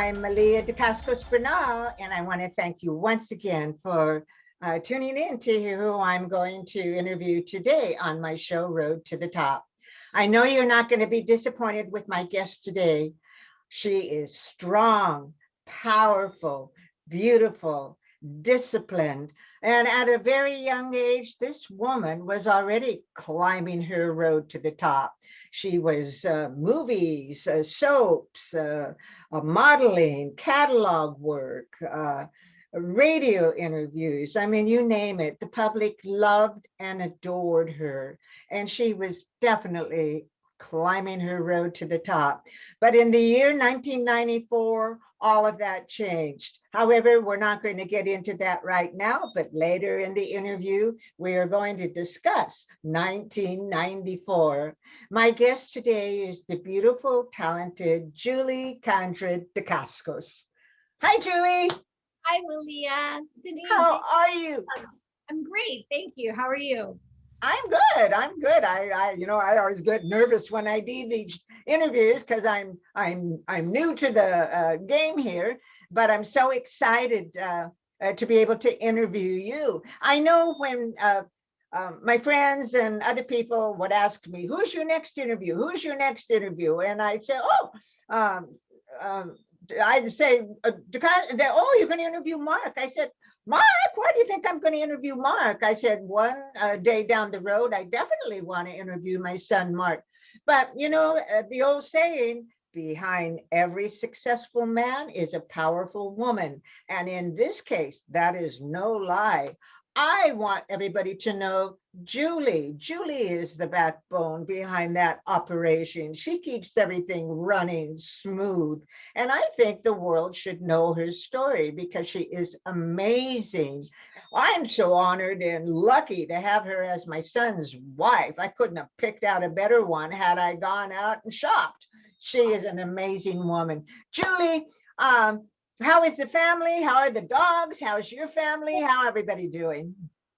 I'm Malia Dacascos Bernal, and I want to thank you once again for tuning in to hear who I'm going to interview today on my show, Road to the Top. I know you're not going to be disappointed with my guest today. She is strong, powerful, beautiful, disciplined. And at a very young age, this woman was already climbing her road to the top. She was movies, soaps, modeling, catalog work, radio interviews. I mean, you name it. The public loved and adored her. And she was definitely climbing her road to the top. But in the year 1994, all of that changed. However, we're not going to get into that right now, but later in the interview, we are going to discuss 1994. My guest today is the beautiful, talented Julie CONDRA Dacascos. Hi, Julie. Hi, Malia. How are you? I'm great. Thank you. How are you? I'm good. I'm good. I always get nervous when I do these interviews because I'm new to the game here, but I'm so excited to be able to interview you. I know when my friends and other people would ask me, "Who's your next interview? Who's your next interview?" And I'd say, "Oh." I'd say, "Oh, you're going to interview Mark." I said, "Mark, why do you think I'm going to interview Mark?" I said, "One day down the road, I definitely want to interview my son, Mark." But, the old saying, behind every successful man is a powerful woman. And in this case, that is no lie. I want everybody to know Julie. Julie is the backbone behind that operation. She keeps everything running smooth. And I think the world should know her story because she is amazing. I'm so honored and lucky to have her as my son's wife. I couldn't have picked out a better one had I gone out and shopped. She is an amazing woman. Julie, how is the family? How are the dogs? How's your family? How everybody doing?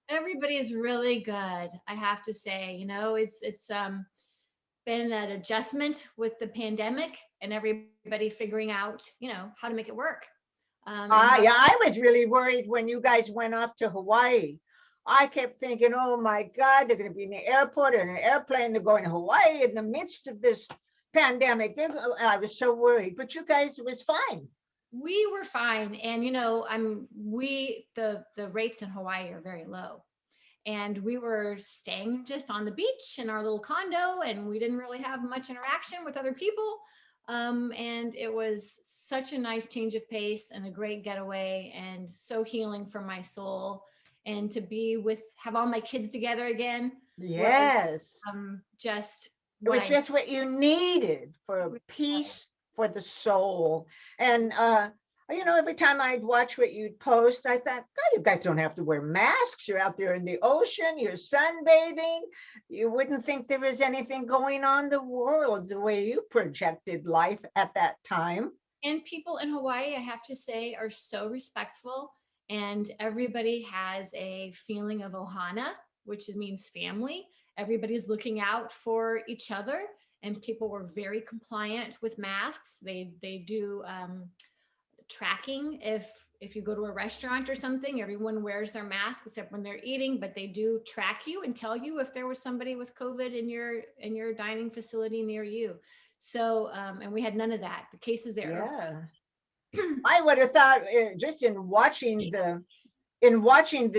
Everybody's really good. I have to say, it's been an adjustment with the pandemic and everybody figuring out, how to make it work. Yeah, I was really worried when you guys went off to Hawaii. I kept thinking, oh my God, they're going to be in the airport or in an airplane. They're going to Hawaii in the midst of this pandemic. I was so worried, but you guys, it was fine. We were fine, and the rates in Hawaii are very low, and we were staying just on the beach in our little condo, and we didn't really have much interaction with other people. And it was such a nice change of pace and a great getaway, and so healing for my soul. And to have all my kids together again. Yes. Just it was just what you needed for peace for the soul. And every time I'd watch what you'd post, I thought, God, you guys don't have to wear masks. You're out there in the ocean, you're sunbathing. You wouldn't think there was anything going on in the world the way you projected life at that time. And people in Hawaii, I have to say, are so respectful, and everybody has a feeling of ohana, which means family. Everybody's looking out for each other, and people were very compliant with masks. They do tracking. If you go to a restaurant or something, everyone wears their mask except when they're eating, but they do track you and tell you if there was somebody with COVID in your dining facility near you. So and we had none of that. The cases there. Yeah. I would have thought just in watching the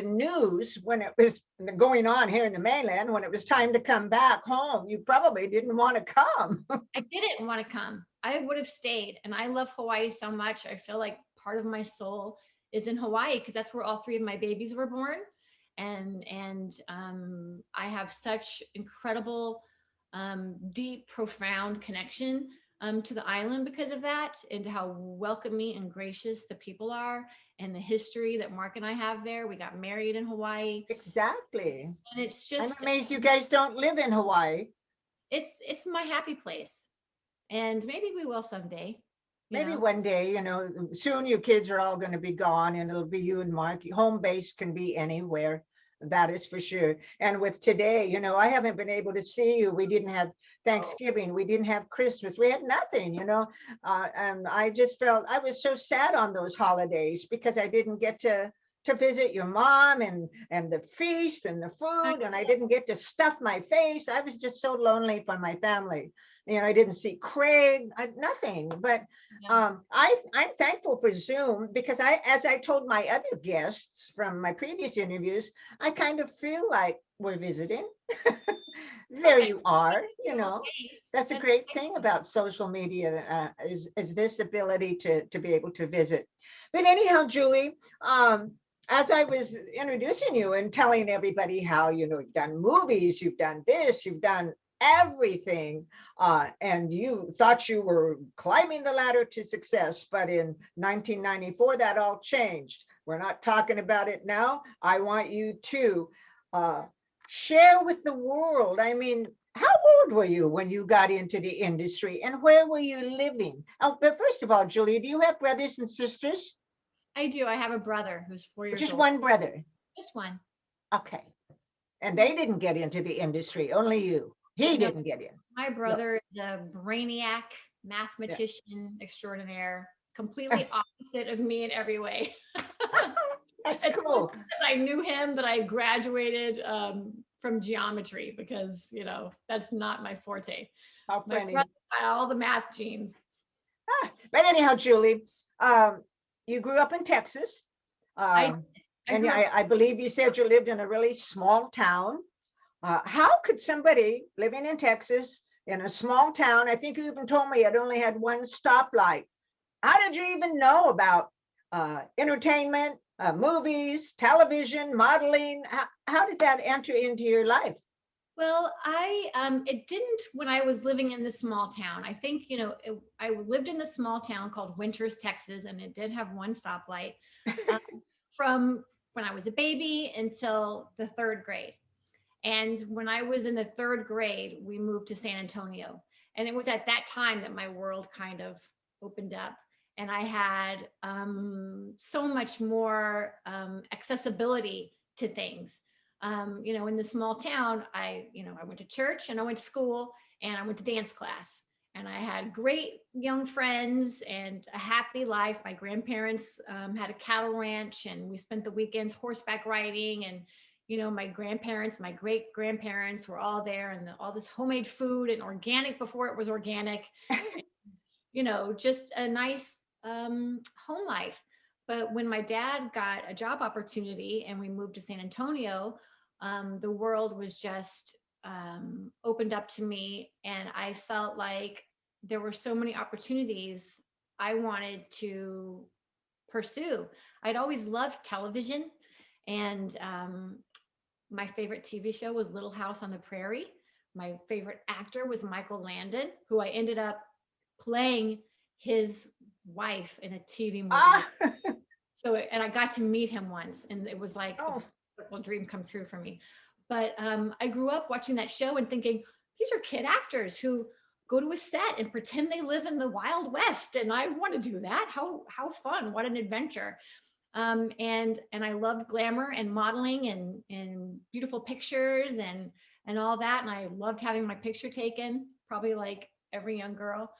news when it was going on here in the mainland, when it was time to come back home, you probably didn't want to come. I didn't want to come. I would have stayed. And I love Hawaii so much. I feel like part of my soul is in Hawaii because that's where all three of my babies were born. And I have such incredible, deep, profound connection to the island because of that, and how welcoming and gracious the people are, and the history that Mark and I have there. We got married in Hawaii. Exactly. And it's just, I'm amazed you guys don't live in Hawaii. It's my happy place. And maybe we will someday. Maybe one day, soon your kids are all going to be gone and it'll be you and Mark. Home base can be anywhere. That is for sure. And with today, I haven't been able to see you. We didn't have Thanksgiving. We didn't have Christmas. We had nothing. And I just felt I was so sad on those holidays because I didn't get to visit your mom and the feast and the I food, and I didn't get to stuff my face. I was just so lonely for my family. I didn't see Craig, nothing. But know. I'm thankful for Zoom because as I told my other guests from my previous interviews, I kind of feel like we're visiting. There Perfect. you are. Beautiful face. That's a That's great thing about social media, is this ability to be able to visit. But anyhow, Julie, as I was introducing you and telling everybody how, you've done movies, you've done this, you've done everything, and you thought you were climbing the ladder to success, but in 1994, that all changed. We're not talking about it now. I want you to share with the world. I mean, how old were you when you got into the industry, and where were you living? Oh, but first of all, Julia, do you have brothers and sisters? I do. I have a brother who's 4 years Just old. one brother. Just one. Okay. And they didn't get into the industry, only you. He No, didn't get in. my No. brother is a brainiac mathematician extraordinaire, completely opposite of me in every way. That's It's cool. because I knew him that I graduated from geometry because, that's not my forte. How My funny. brother got all the math genes. But anyhow, Julie, you grew up in Texas. I, I And grew up, I believe you said you lived in a really small town. How could somebody living in Texas in a small town, I think you even told me it only had one stoplight. How did you even know about entertainment, movies, television, modeling? How did that enter into your life? well, it didn't when I was living in the small town. I think, I lived in the small town called Winters, Texas, and it did have one stoplight um, from when I was a baby until the third grade. And when I was in the third grade, we moved to San Antonio. And it was at that time that my world kind of opened up. And I had so much more accessibility to things. In the small town, I went to church and I went to school and I went to dance class. And I had great young friends and a happy life. My grandparents had a cattle ranch, and we spent the weekends horseback riding, and my grandparents, my great grandparents were all there, and all this homemade food and organic before it was organic, just a nice home life. But when my dad got a job opportunity and we moved to San Antonio, the world was just opened up to me. And I felt like there were so many opportunities I wanted to pursue. I'd always loved television. And my favorite TV show was Little House on the Prairie. My favorite actor was Michael Landon, who I ended up playing his wife in a TV movie. Ah, And I got to meet him once, and it was like oh, a dream come true for me. But I grew up watching that show and thinking, these are kid actors who go to a set and pretend they live in the Wild West, and I want to do that. How fun! What an adventure! And I loved glamour and modeling and beautiful pictures and all that. And I loved having my picture taken, probably like every young girl.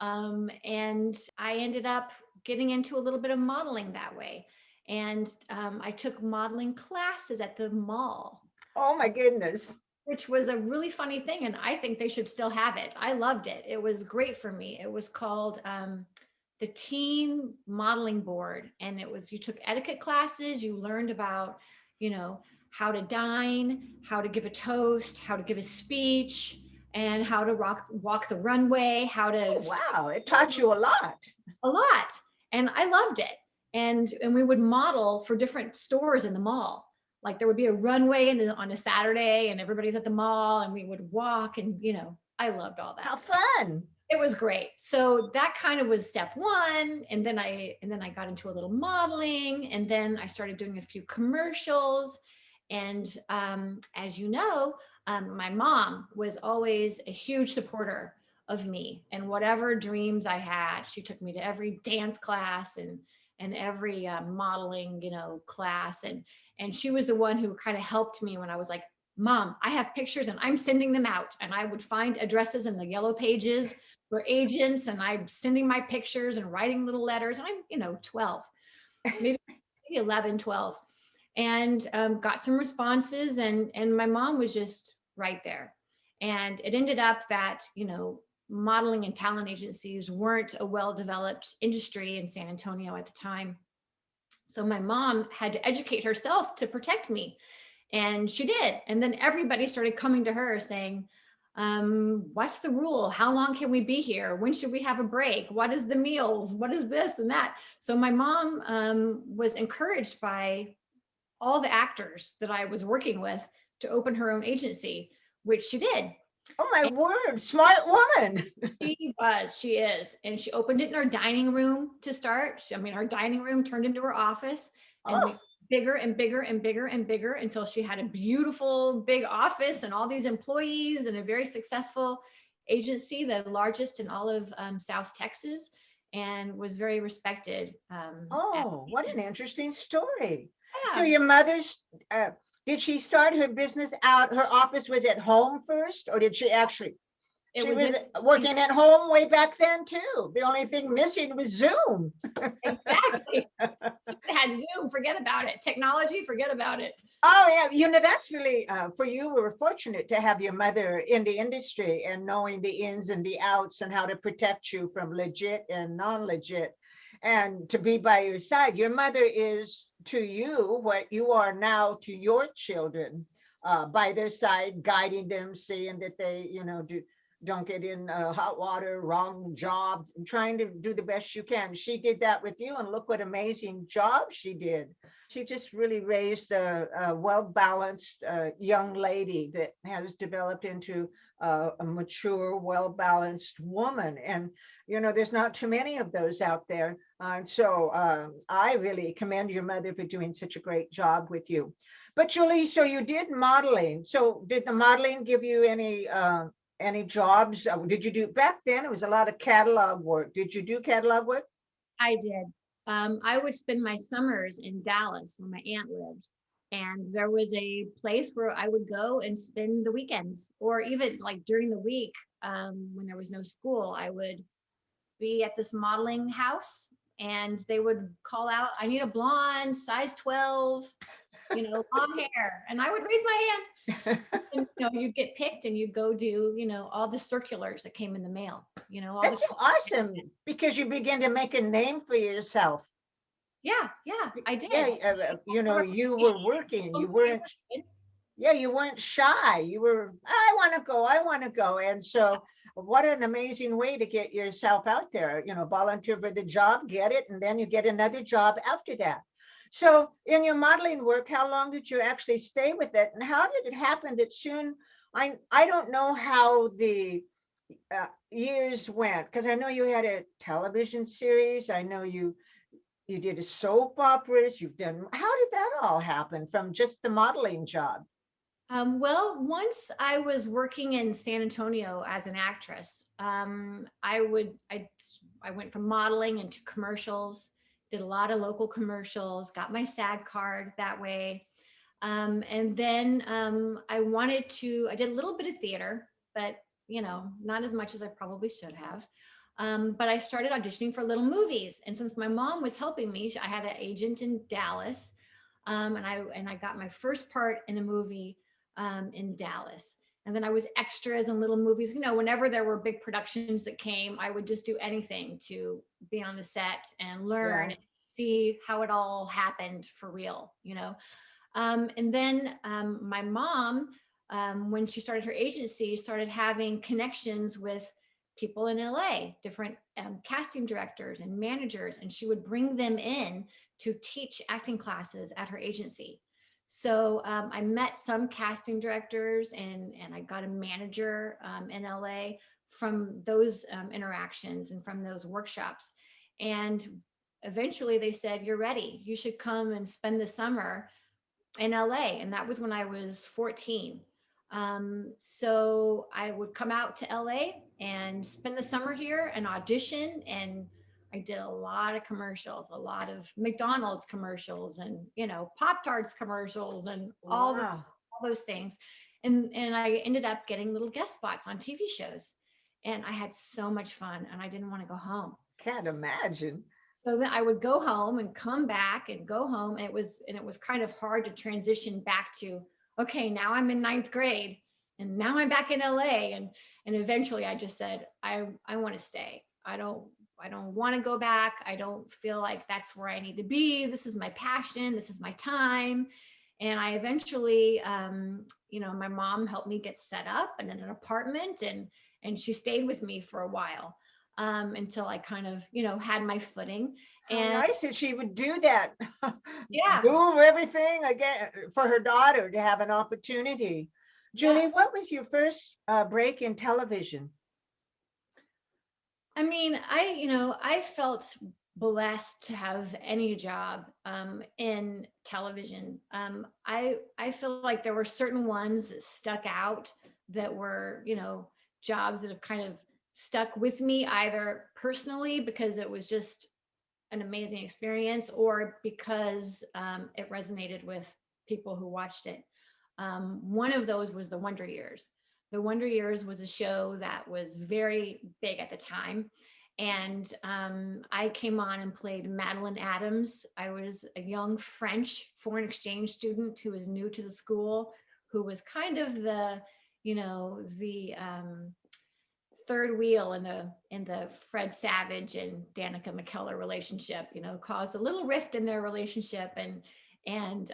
And I ended up getting into a little bit of modeling that way. And I took modeling classes at the mall, oh my goodness. which was a really funny thing. And I think they should still have it. I loved it. It was great for me. It was called the Teen Modeling Board. And you took etiquette classes, you learned about, how to dine, how to give a toast, how to give a speech, and how to walk the runway, how to Oh, wow. It taught you a lot. a lot. And I loved it. And we would model for different stores in the mall. Like there would be a runway on a Saturday, and everybody's at the mall, and we would walk, and I loved all that. How fun. It was great. So that kind of was step one. And then I got into a little modeling, and then I started doing a few commercials. And as you know, my mom was always a huge supporter of me and whatever dreams I had. She took me to every dance class, and and every modeling, class. And she was the one who kind of helped me when I was like, Mom, I have pictures and I'm sending them out. And I would find addresses in the yellow pages for agents, and I'm sending my pictures and writing little letters. And I'm, 12, maybe 11, 12, and got some responses. And my mom was just right there. And it ended up that, modeling and talent agencies weren't a well-developed industry in San Antonio at the time. So my mom had to educate herself to protect me. And she did. And then everybody started coming to her saying, what's the rule? How long can we be here? When should we have a break? What is the meals? What is this and that? So my mom was encouraged by all the actors that I was working with to open her own agency, which she did. Oh my word, smart woman. She is. And she opened it in our dining room to start. Our dining room turned into her office, and Oh, we bigger and bigger and bigger and bigger until she had a beautiful big office and all these employees and a very successful agency, the largest in all of South Texas, and was very respected. oh, what an interesting story. So Yeah, your mother's, did she start her business out, her office was at home first, or did she actually, it she was was working at home way back then too? The only thing missing was Zoom. exactly. It had Zoom, forget about it. Technology, forget about it. Oh yeah, that's really for you. We were fortunate to have your mother in the industry and knowing the ins and the outs and how to protect you from legit and non-legit, and to be by your side. Your mother is to you what you are now to your children, by their side, guiding them, seeing that they, don't get in hot water, wrong job, and trying to do the best you can. She did that with you, and look what amazing job she did. She just really raised a well-balanced young lady that has developed into a mature, well-balanced woman. And, there's not too many of those out there. So I really commend your mother for doing such a great job with you. But Julie, so you did modeling. So did the modeling give you any jobs? Did you do back then? It was a lot of catalog work. Did you do catalog work? I did. I would spend my summers in Dallas where my aunt lived. And there was a place where I would go and spend the weekends, or even like during the week, when there was no school, I would be at this modeling house, and they would call out, I need a blonde, size 12, long hair. And I would raise my hand. And, you'd get picked and you'd go do, all the circulars that came in the mail, all the That's so awesome because you begin to make a name for yourself. yeah, I Yeah, did. you were working. You weren't. Yeah, you weren't shy. You were. I want to go. I want to go. And so, what an amazing way to get yourself out there. Volunteer for the job, get it, and then you get another job after that. So, in your modeling work, how long did you actually stay with it, and how did it happen that soon? I don't know how the years went, because I know you had a television series. I know you did a soap operas. You've done. How did that all happen from just the modeling job? Well, once I was working in San Antonio as an actress, I went from modeling into commercials, did a lot of local commercials, got my SAG card that way. And then I did a little bit of theater, but not as much as I probably should have. But I started auditioning for little movies. And since my mom was helping me, I had an agent in Dallas. And I got my first part in a movie in Dallas. And then I was extras in little movies. Whenever there were big productions that came, I would just do anything to be on the set and learn Yeah. and see how it all happened for real. And then my mom, when she started her agency, started having connections with people in LA, different casting directors and managers, and she would bring them in to teach acting classes at her agency. So I met some casting directors, and I got a manager in LA from those interactions and from those workshops. And eventually they said, you're ready. You should come and spend the summer in LA. And that was when I was 14. So I would come out to LA and spend the summer here and audition. And I did a lot of commercials, a lot of McDonald's commercials and, Pop-Tarts commercials and Wow. all those things. And I ended up getting little guest spots on TV shows. And I had so much fun and I didn't want to go home. Can't imagine. So then I would go home and come back and go home. And it was kind of hard to transition back to, okay, now I'm in ninth grade and now I'm back in LA. And eventually I just said, I want to stay. I don't want to go back. I don't feel like that's where I need to be. This is my passion. This is my time. And I eventually, my mom helped me get set up in an apartment, and she stayed with me for a while, until I kind of, had my footing. How And nice that she would do that. yeah, Move everything again for her daughter to have an opportunity. Julie, yeah. what was your first break in television? I mean, I felt blessed to have any job in television. I feel like there were certain ones that stuck out that were, jobs that have kind of stuck with me, either personally because it was just an amazing experience, or because it resonated with people who watched it. One of those was The Wonder Years. The Wonder Years was a show that was very big at the time. And I came on and played Madeline Adams. I was a young French foreign exchange student who was new to the school, who was kind of the third wheel in the Fred Savage and Danica McKellar relationship. Caused a little rift in their relationship, and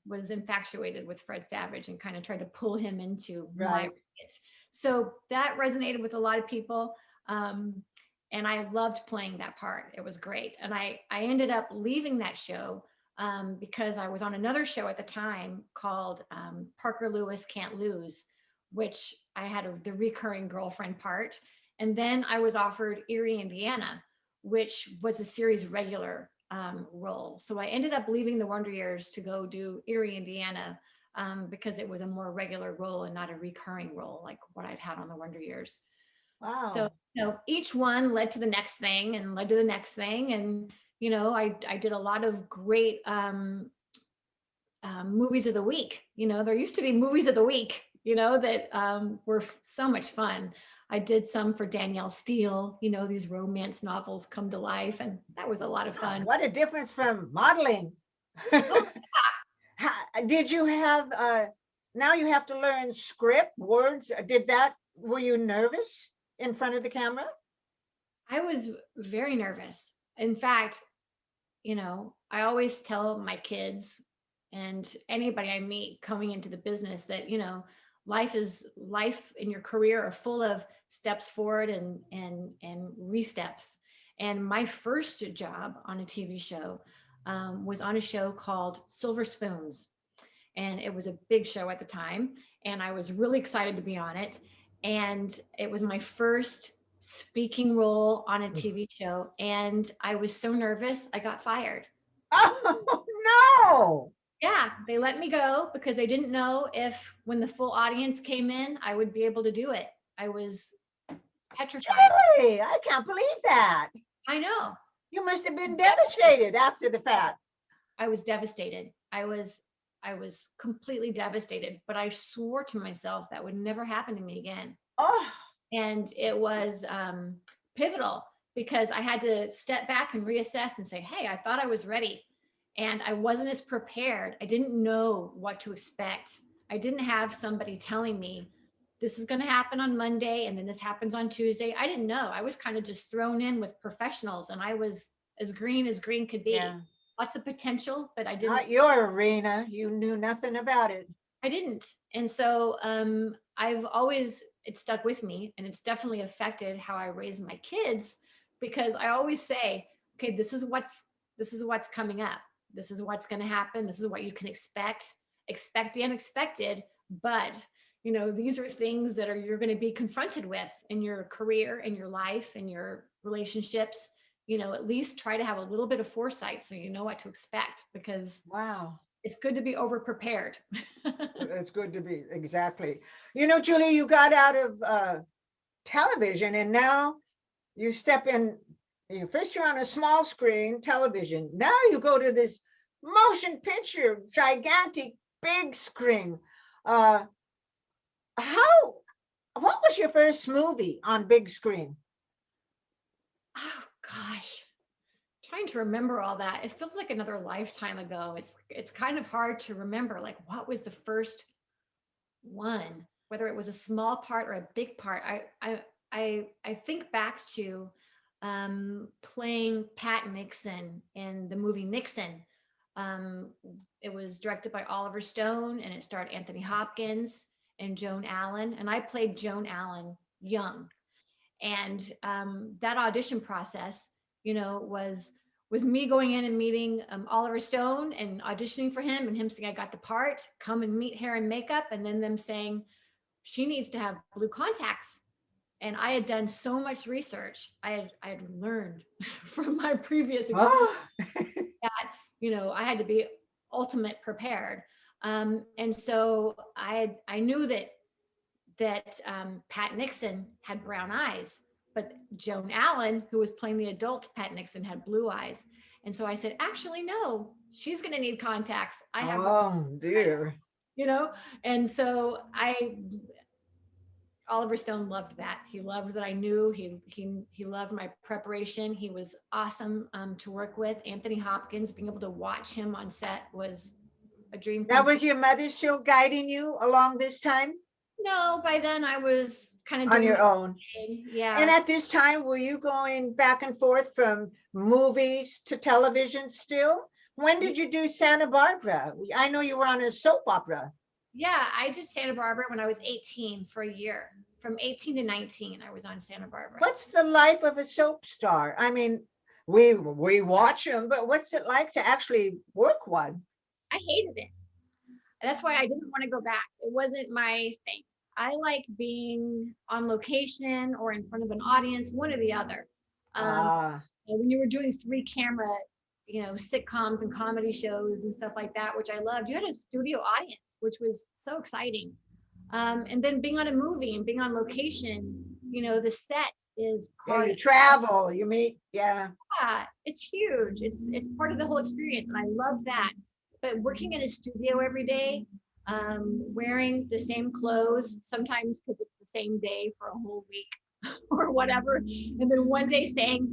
was infatuated with Fred Savage and kind of tried to pull him into my Right. racket. So that resonated with a lot of people. And I loved playing that part. It was great. And I ended up leaving that show because I was on another show at the time called Parker Lewis Can't Lose, which I had the recurring girlfriend part. And then I was offered Erie, Indiana, which was a series regular role. So I ended up leaving The Wonder Years to go do Erie, Indiana, because it was a more regular role and not a recurring role like what I'd had on The Wonder Years. So, Wow. each one led to the next thing and led to the next thing. And, I did a lot of great movies of the week. There used to be movies of the week, that were so much fun. I did some for Danielle Steele, these romance novels come to life, and that was a lot of Wow, fun. what a difference from modeling. Oh, Did you have, now you have to learn script, words. Were you nervous in front of the camera? I was very nervous. In fact, I always tell my kids and anybody I meet coming into the business that, life in your career are full of steps forward and re-steps. And my first job on a TV show was on a show called Silver Spoons. And it was a big show at the time. And I was really excited to be on it. And it was my first speaking role on a TV show. And I was so nervous, I got fired. Oh, no. Yeah, they let me go because they didn't know if when the full audience came in, I would be able to do it. I was petrified. Julie, I can't believe that. I know. You must have been devastated after the fact. I was devastated. I was completely devastated, but I swore to myself that would never happen to me again. Oh, And it was pivotal because I had to step back and reassess and say, hey, I thought I was ready. And I wasn't as prepared. I didn't know what to expect. I didn't have somebody telling me this is going to happen on Monday and then this happens on Tuesday. I didn't know. I was kind of just thrown in with professionals, and I was as green could be. yeah. Lots of potential, but I didn't. Not your arena. You knew nothing about it. I didn't. And so it stuck with me, and it's definitely affected how I raise my kids, because I always say, okay, this is what's coming up. This is what's going to happen. This is what you can expect. Expect the unexpected, but these are things that you're going to be confronted with in your career, in your life, in your relationships. At least try to have a little bit of foresight so you know what to expect, because Wow. it's good to be over prepared. It's good to be, exactly. Julie, you got out of television and now you step First you're on a small screen television. Now you go to this motion picture, gigantic, big screen. Uh, how? What was your first movie on big screen? Oh gosh, trying to remember all that. It feels like another lifetime ago. It's kind of hard to remember like what was the first one, whether it was a small part or a big part. I think back to playing Pat Nixon in the movie Nixon. Um, it was directed by Oliver Stone and it starred Anthony Hopkins and Joan Allen, and I played Joan Allen young. And that audition process, was me going in and meeting Oliver Stone and auditioning for him, and him saying I got the part, come and meet hair and makeup, and then them saying she needs to have blue contacts. And I had done so much research. I had learned from my previous experience Oh, that I had to be ultimate prepared. And so I knew that Pat Nixon had brown eyes, but Joan Allen, who was playing the adult Pat Nixon, had blue eyes. And so I said, actually, no, she's going to need contacts. I have, oh dear. you know, and so Oliver Stone loved that. He loved that I knew. He loved my preparation. He was awesome to work with. Anthony Hopkins, being able to watch him on set was a dream Now, come true. was your mother still guiding you along this time No, by then I was kind of on doing your my own? thing. And Yeah. at this time, were you going back and forth from movies to television still? When did you do Santa Barbara? I know you were on a soap opera. Yeah, I did Santa Barbara when I was 18 for a year. From 18 to 19, I was on Santa Barbara. What's the life of a soap star? I mean, we watch them, but what's it like to actually work one? I hated it. That's why I didn't want to go back. It wasn't my thing. I like being on location or in front of an audience, one or the other. Um, Ah, and when you were doing three camera, sitcoms and comedy shows and stuff like that, which I loved, you had a studio audience, which was so exciting. And then being on a movie and being on location, the set is yeah, part you of, travel, you meet, yeah. yeah, it's huge. It's part of the whole experience, and I love that. But working in a studio every day, wearing the same clothes, sometimes because it's the same day for a whole week or whatever, and then one day saying,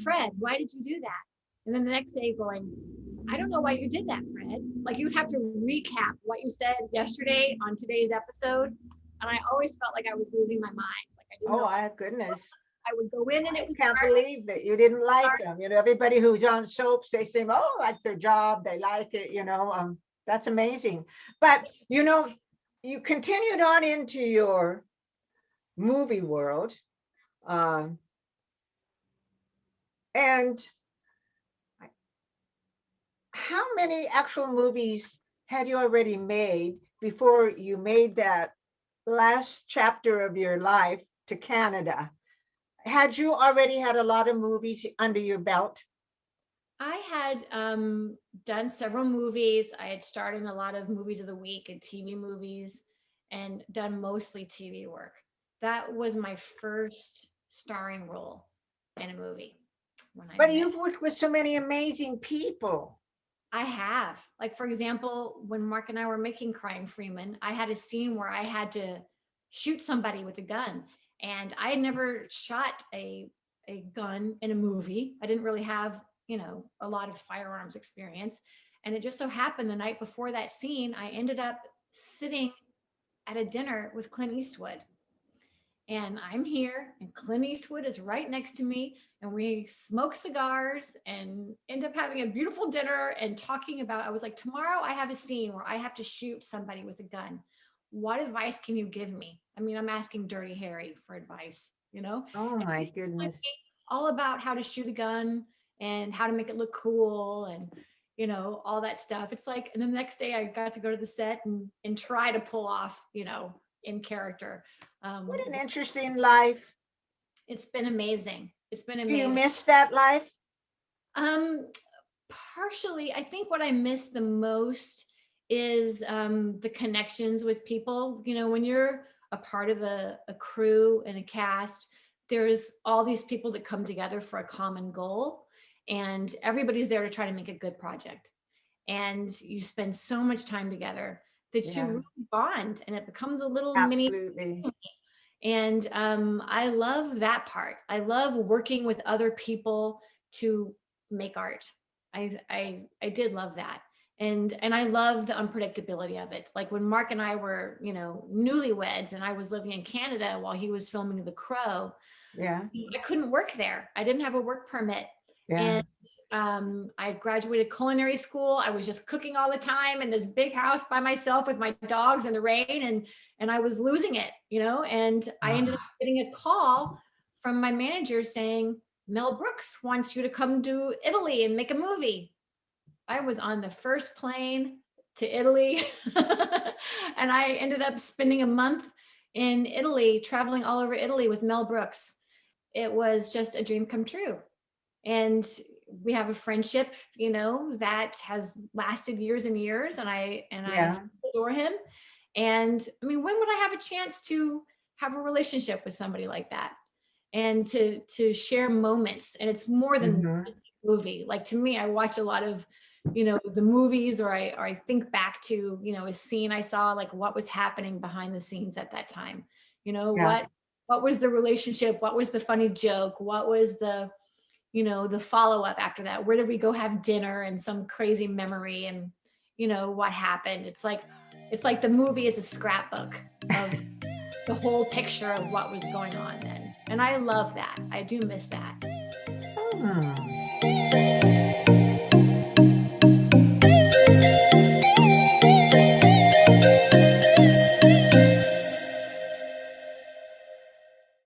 Fred, why did you do that? And then the next day going, I don't know why you did that, Fred. Like you'd have to recap what you said yesterday on today's episode. And I always felt like I was losing my mind. Like I didn't Oh, know. my goodness. I would go in and it I was can't dark. believe that you didn't like them. Everybody who's on soaps, they seem, oh, like their job, they like it, that's amazing. But, you continued on into your movie world. Um, and how many actual movies had you already made before you made that last chapter of your life to Canada? Had you already had a lot of movies under your belt? I had done several movies. I had starred in a lot of movies of the week and TV movies and done mostly TV work. That was my first starring role in a movie when I But met. you've worked with so many amazing people. I have. Like, for example, when Mark and I were making Crying Freeman, I had a scene where I had to shoot somebody with a gun. And I had never shot a gun in a movie. I didn't really have, a lot of firearms experience. And it just so happened the night before that scene, I ended up sitting at a dinner with Clint Eastwood. And I'm here, and Clint Eastwood is right next to me, and we smoke cigars and end up having a beautiful dinner and talking about. I was like, tomorrow I have a scene where I have to shoot somebody with a gun. What advice can you give me? I mean, I'm asking Dirty Harry for advice, Oh And my he's telling goodness. me all about how to shoot a gun and how to make it look cool and all that stuff. It's like, and then the next day I got to go to the set and try to pull off, in character. Um, What an interesting life. it's been amazing. It's been Do you amazing. miss that life? Um, partially, I think what I miss the most is the connections with people. When you're a part of a crew and a cast, there's all these people that come together for a common goal, and everybody's there to try to make a good project. And you spend so much time together that you Yeah, really bond, and it becomes a little mini. absolutely. And I love that part. I love working with other people to make art. I did love that. And I love the unpredictability of it. Like when Mark and I were, newlyweds, and I was living in Canada while he was filming The Crow, Yeah, I couldn't work there. I didn't have a work permit. yeah. And I graduated culinary school. I was just cooking all the time in this big house by myself with my dogs in the rain, and I was losing it, and I ended up Ah, getting a call from my manager saying, Mel Brooks wants you to come to Italy and make a movie. I was on the first plane to Italy and I ended up spending a month in Italy, traveling all over Italy with Mel Brooks. It was just a dream come true. And we have a friendship, that has lasted years and years, and I yeah. adore him. And I mean, when would I have a chance to have a relationship with somebody like that, and to share moments? And it's more than Hmm. just a movie. Like, to me, I watch a lot of, the movies, or I think back to, a scene I saw, like what was happening behind the scenes at that time. Yeah, What was the relationship? What was the funny joke? What was the follow up after that? Where did we go have dinner, and some crazy memory, and what happened? It's like the movie is a scrapbook of the whole picture of what was going on then. And I love that. I do miss that. hmm.